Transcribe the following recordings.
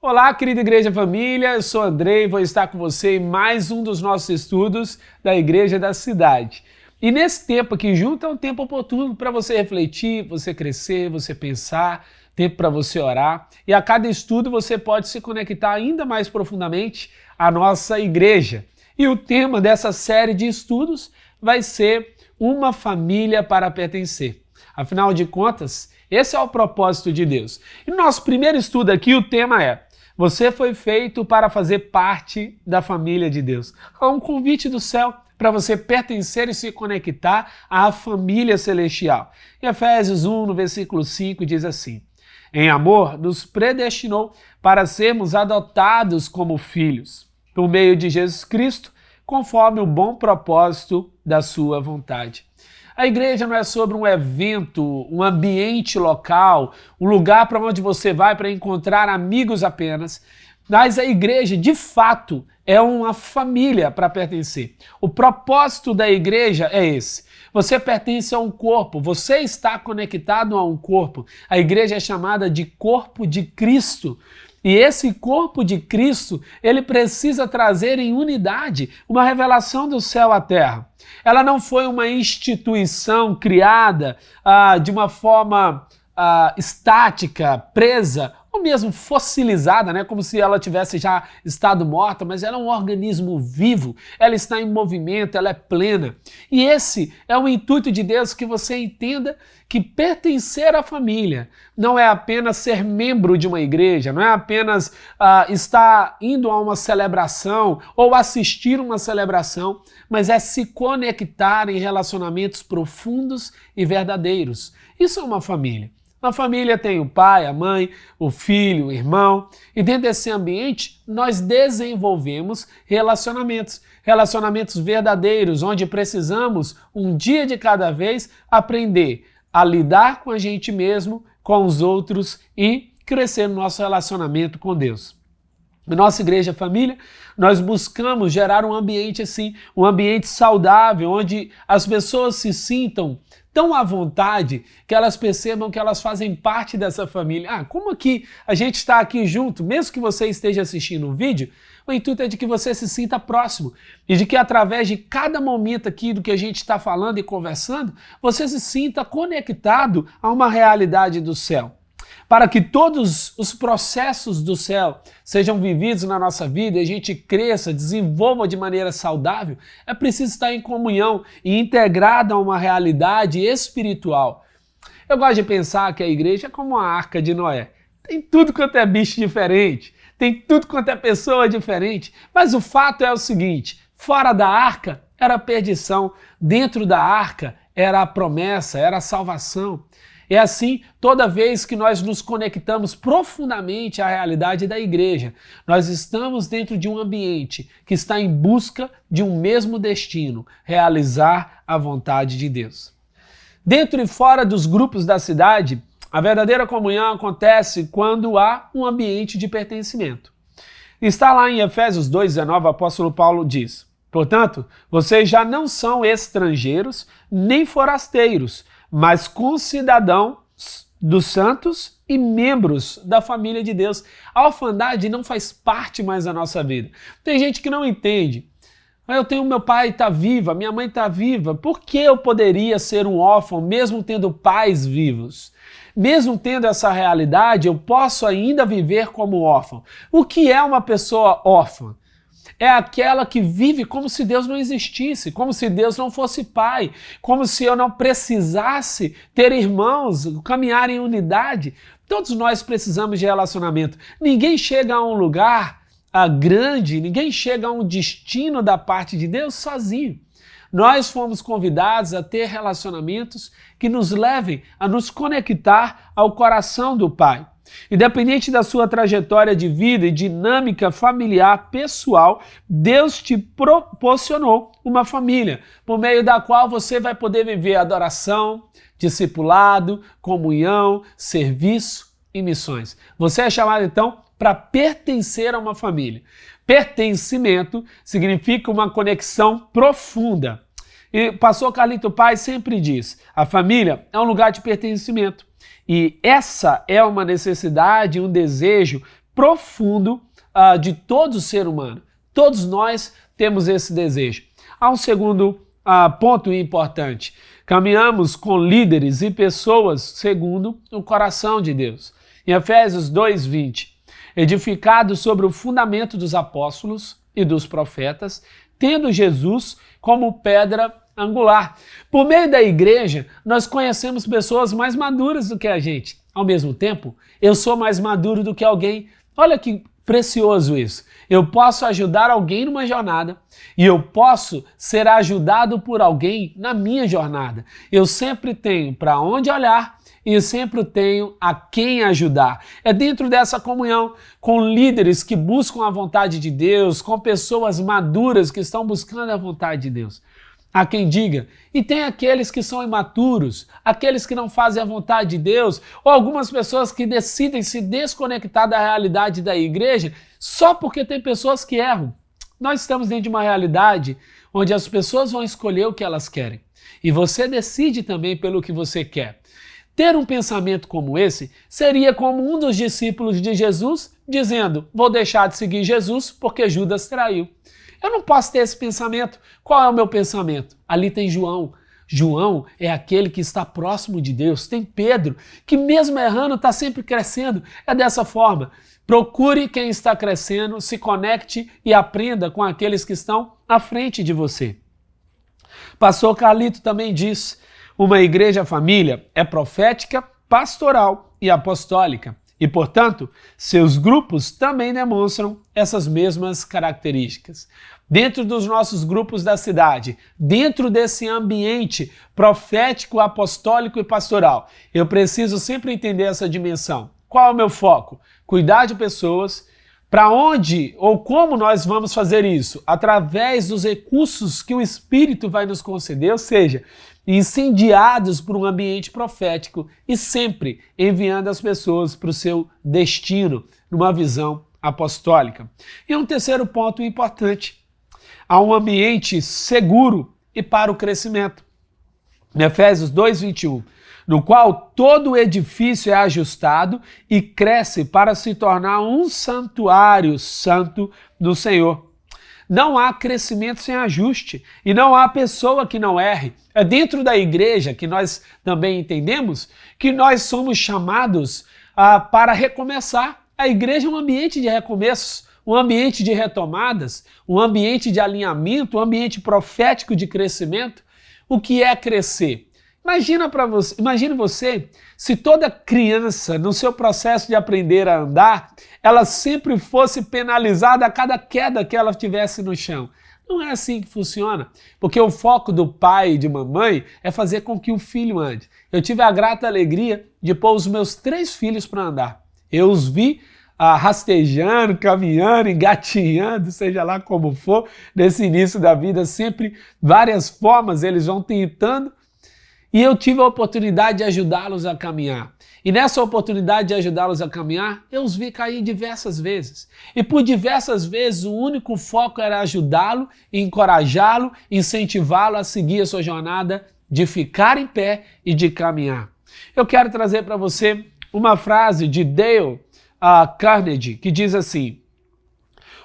Olá, querida Igreja Família, eu sou Andrei e vou estar com você em mais um dos nossos estudos da Igreja da Cidade. E nesse tempo aqui junto é um tempo oportuno para você refletir, você crescer, você pensar, tempo para você orar. E a cada estudo você pode se conectar ainda mais profundamente à nossa igreja. E o tema dessa série de estudos vai ser uma família para pertencer. Afinal de contas, esse é o propósito de Deus. E no nosso primeiro estudo aqui, o tema é: você foi feito para fazer parte da família de Deus. É um convite do céu para você pertencer e se conectar à família celestial. Em Efésios 1, no versículo 5, diz assim: em amor, nos predestinou para sermos adotados como filhos, por meio de Jesus Cristo, conforme o bom propósito da sua vontade. A igreja não é sobre um evento, um ambiente local, um lugar para onde você vai para encontrar amigos apenas, mas a igreja, de fato, é uma família para pertencer. O propósito da igreja é esse. Você pertence a um corpo, você está conectado a um corpo. A igreja é chamada de corpo de Cristo. E esse corpo de Cristo, ele precisa trazer em unidade uma revelação do céu à terra. Ela não foi uma instituição criada de uma forma estática, presa, ou mesmo fossilizada, né? Como se ela tivesse já estado morta, mas ela é um organismo vivo, ela está em movimento, ela é plena. E esse é o intuito de Deus, que você entenda que pertencer à família não é apenas ser membro de uma igreja, não é apenas estar indo a uma celebração ou assistir uma celebração, mas é se conectar em relacionamentos profundos e verdadeiros. Isso é uma família. Na família tem o pai, a mãe, o filho, o irmão, e dentro desse ambiente nós desenvolvemos relacionamentos verdadeiros, onde precisamos, um dia de cada vez, aprender a lidar com a gente mesmo, com os outros e crescer no nosso relacionamento com Deus. Na nossa igreja família, nós buscamos gerar um ambiente assim, um ambiente saudável, onde as pessoas se sintam tão à vontade que elas percebam que elas fazem parte dessa família. Como que a gente está aqui junto, mesmo que você esteja assistindo um vídeo, o intuito é de que você se sinta próximo e de que através de cada momento aqui do que a gente está falando e conversando, você se sinta conectado a uma realidade do céu. Para que todos os processos do céu sejam vividos na nossa vida e a gente cresça, desenvolva de maneira saudável, é preciso estar em comunhão e integrado a uma realidade espiritual. Eu gosto de pensar que a igreja é como a arca de Noé. Tem tudo quanto é bicho diferente, tem tudo quanto é pessoa diferente, mas o fato é o seguinte: fora da arca era perdição, dentro da arca era a promessa, era a salvação. É assim, toda vez que nós nos conectamos profundamente à realidade da igreja, nós estamos dentro de um ambiente que está em busca de um mesmo destino, realizar a vontade de Deus. Dentro e fora dos grupos da cidade, a verdadeira comunhão acontece quando há um ambiente de pertencimento. Está lá em Efésios 2,19, o apóstolo Paulo diz: portanto, vocês já não são estrangeiros nem forasteiros, mas concidadãos dos santos e membros da família de Deus. A orfandade não faz parte mais da nossa vida. Tem gente que não entende. Eu tenho meu pai está vivo, a minha mãe está viva. Por que eu poderia ser um órfão mesmo tendo pais vivos? Mesmo tendo essa realidade, eu posso ainda viver como órfão. O que é uma pessoa órfã? É aquela que vive como se Deus não existisse, como se Deus não fosse pai, como se eu não precisasse ter irmãos, caminhar em unidade. Todos nós precisamos de relacionamento. Ninguém chega a um lugar grande, ninguém chega a um destino da parte de Deus sozinho. Nós fomos convidados a ter relacionamentos que nos levem a nos conectar ao coração do Pai. Independente da sua trajetória de vida e dinâmica familiar pessoal, Deus te proporcionou uma família, por meio da qual você vai poder viver adoração, discipulado, comunhão, serviço e missões. Você é chamado então para pertencer a uma família. Pertencimento significa uma conexão profunda. E o pastor Carlito Paz sempre diz: a família é um lugar de pertencimento. E essa é uma necessidade, um desejo profundo de todo ser humano. Todos nós temos esse desejo. Há um segundo ponto importante. Caminhamos com líderes e pessoas segundo o coração de Deus. Em Efésios 2:20, edificados sobre o fundamento dos apóstolos e dos profetas, tendo Jesus como pedra angular. Por meio da igreja, nós conhecemos pessoas mais maduras do que a gente. Ao mesmo tempo, eu sou mais maduro do que alguém. Olha que precioso isso. Eu posso ajudar alguém numa jornada e eu posso ser ajudado por alguém na minha jornada. Eu sempre tenho para onde olhar e sempre tenho a quem ajudar. É dentro dessa comunhão com líderes que buscam a vontade de Deus, com pessoas maduras que estão buscando a vontade de Deus. Há quem diga, e tem aqueles que são imaturos, aqueles que não fazem a vontade de Deus, ou algumas pessoas que decidem se desconectar da realidade da igreja só porque tem pessoas que erram. Nós estamos dentro de uma realidade onde as pessoas vão escolher o que elas querem. E você decide também pelo que você quer. Ter um pensamento como esse seria como um dos discípulos de Jesus dizendo, vou deixar de seguir Jesus porque Judas traiu. Eu não posso ter esse pensamento. Qual é o meu pensamento? Ali tem João. João é aquele que está próximo de Deus. Tem Pedro, que mesmo errando está sempre crescendo. É dessa forma. Procure quem está crescendo, se conecte e aprenda com aqueles que estão à frente de você. Pastor Carlito também diz, uma igreja família é profética, pastoral e apostólica. E, portanto, seus grupos também demonstram essas mesmas características. Dentro dos nossos grupos da cidade, dentro desse ambiente profético, apostólico e pastoral, eu preciso sempre entender essa dimensão. Qual é o meu foco? Cuidar de pessoas. Para onde ou como nós vamos fazer isso? Através dos recursos que o Espírito vai nos conceder, ou seja, incendiados por um ambiente profético e sempre enviando as pessoas para o seu destino, numa visão apostólica. E um terceiro ponto importante, há um ambiente seguro e para o crescimento. Em Efésios 2:21, no qual todo o edifício é ajustado e cresce para se tornar um santuário santo do Senhor. Não há crescimento sem ajuste e não há pessoa que não erre. É dentro da igreja que nós também entendemos que nós somos chamados para recomeçar. A igreja é um ambiente de recomeços, um ambiente de retomadas, um ambiente de alinhamento, um ambiente profético de crescimento. O que é crescer? Imagine você se toda criança, no seu processo de aprender a andar, ela sempre fosse penalizada a cada queda que ela tivesse no chão. Não é assim que funciona, porque o foco do pai e de mamãe é fazer com que o filho ande. Eu tive a grata alegria de pôr os meus 3 filhos para andar. Eu os vi rastejando, caminhando, engatinhando, seja lá como for, nesse início da vida, sempre várias formas eles vão tentando. E eu tive a oportunidade de ajudá-los a caminhar. E nessa oportunidade de ajudá-los a caminhar, eu os vi cair diversas vezes. E por diversas vezes o único foco era ajudá-lo, encorajá-lo, incentivá-lo a seguir a sua jornada de ficar em pé e de caminhar. Eu quero trazer para você uma frase de Dale Carnegie, que diz assim,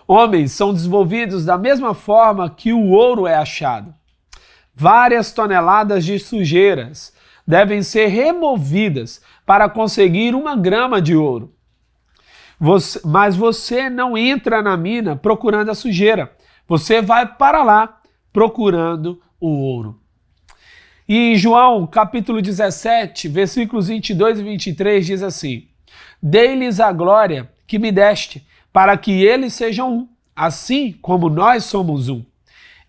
homens são desenvolvidos da mesma forma que o ouro é achado. Várias toneladas de sujeiras devem ser removidas para conseguir 1 grama de ouro. Mas você não entra na mina procurando a sujeira. Você vai para lá procurando o ouro. E em João, capítulo 17, versículos 22 e 23, diz assim, dei-lhes a glória que me deste, para que eles sejam um, assim como nós somos um.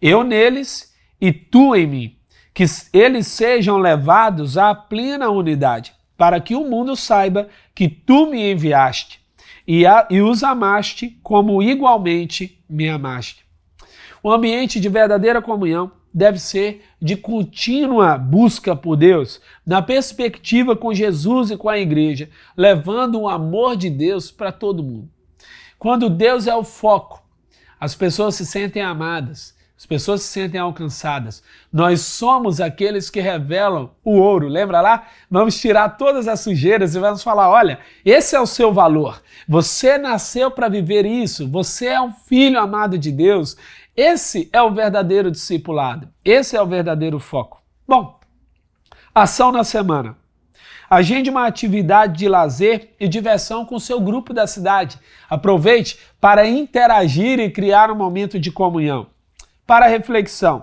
Eu neles e tu em mim, que eles sejam levados à plena unidade, para que o mundo saiba que tu me enviaste e os amaste como igualmente me amaste. O ambiente de verdadeira comunhão deve ser de contínua busca por Deus, na perspectiva com Jesus e com a igreja, levando o amor de Deus para todo mundo. Quando Deus é o foco, as pessoas se sentem amadas, As pessoas se sentem alcançadas. Nós somos aqueles que revelam o ouro. Lembra lá? Vamos tirar todas as sujeiras e vamos falar, olha, esse é o seu valor. Você nasceu para viver isso. Você é um filho amado de Deus. Esse é o verdadeiro discipulado. Esse é o verdadeiro foco. Bom, ação na semana. Agende uma atividade de lazer e diversão com o seu grupo da cidade. Aproveite para interagir e criar um momento de comunhão. Para reflexão,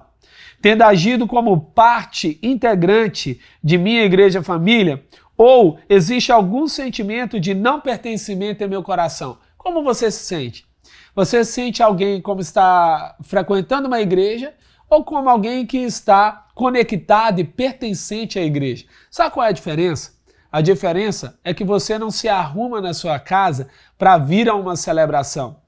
tendo agido como parte integrante de minha igreja família, ou existe algum sentimento de não pertencimento em meu coração? Como você se sente? Você se sente alguém como está frequentando uma igreja ou como alguém que está conectado e pertencente à igreja? Sabe qual é a diferença? A diferença é que você não se arruma na sua casa para vir a uma celebração.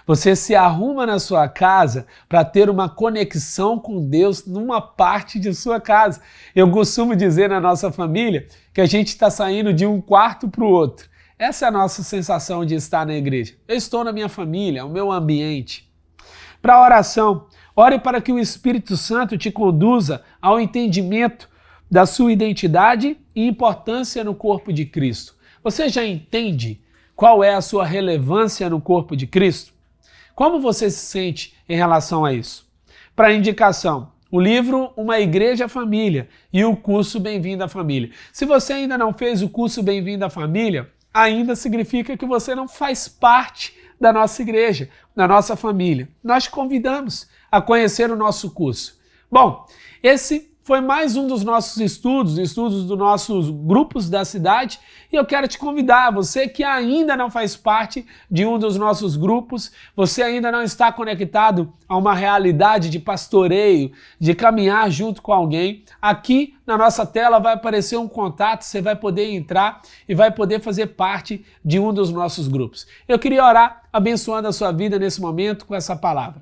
Você se arruma na sua casa para ter uma conexão com Deus numa parte de sua casa. Eu costumo dizer na nossa família que a gente está saindo de um quarto para o outro. Essa é a nossa sensação de estar na igreja. Eu estou na minha família, o meu ambiente. Para a oração, ore para que o Espírito Santo te conduza ao entendimento da sua identidade e importância no corpo de Cristo. Você já entende qual é a sua relevância no corpo de Cristo? Como você se sente em relação a isso? Para indicação, o livro Uma Igreja Família e o curso Bem-vindo à Família. Se você ainda não fez o curso Bem-vindo à Família, ainda significa que você não faz parte da nossa igreja, da nossa família. Nós te convidamos a conhecer o nosso curso. Bom, esse foi mais um dos nossos estudos dos nossos grupos da cidade, e eu quero te convidar, você que ainda não faz parte de um dos nossos grupos, você ainda não está conectado a uma realidade de pastoreio, de caminhar junto com alguém, aqui na nossa tela vai aparecer um contato, você vai poder entrar e vai poder fazer parte de um dos nossos grupos. Eu queria orar abençoando a sua vida nesse momento com essa palavra.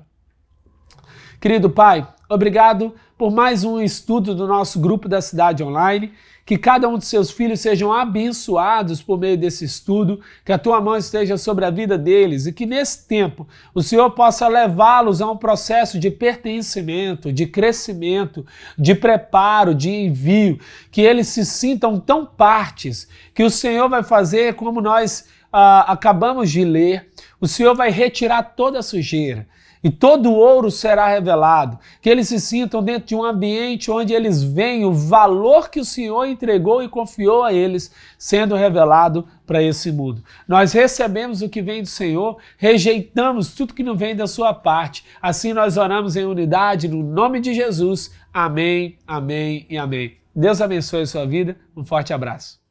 Querido Pai, obrigado por mais um estudo do nosso grupo da Cidade Online, que cada um de seus filhos sejam abençoados por meio desse estudo, que a Tua mão esteja sobre a vida deles e que nesse tempo o Senhor possa levá-los a um processo de pertencimento, de crescimento, de preparo, de envio, que eles se sintam tão partes, que o Senhor vai fazer como nós acabamos de ler, o Senhor vai retirar toda a sujeira, e todo o ouro será revelado, que eles se sintam dentro de um ambiente onde eles veem o valor que o Senhor entregou e confiou a eles sendo revelado para esse mundo. Nós recebemos o que vem do Senhor, rejeitamos tudo que não vem da sua parte. Assim nós oramos em unidade, no nome de Jesus. Amém, amém e amém. Deus abençoe a sua vida. Um forte abraço.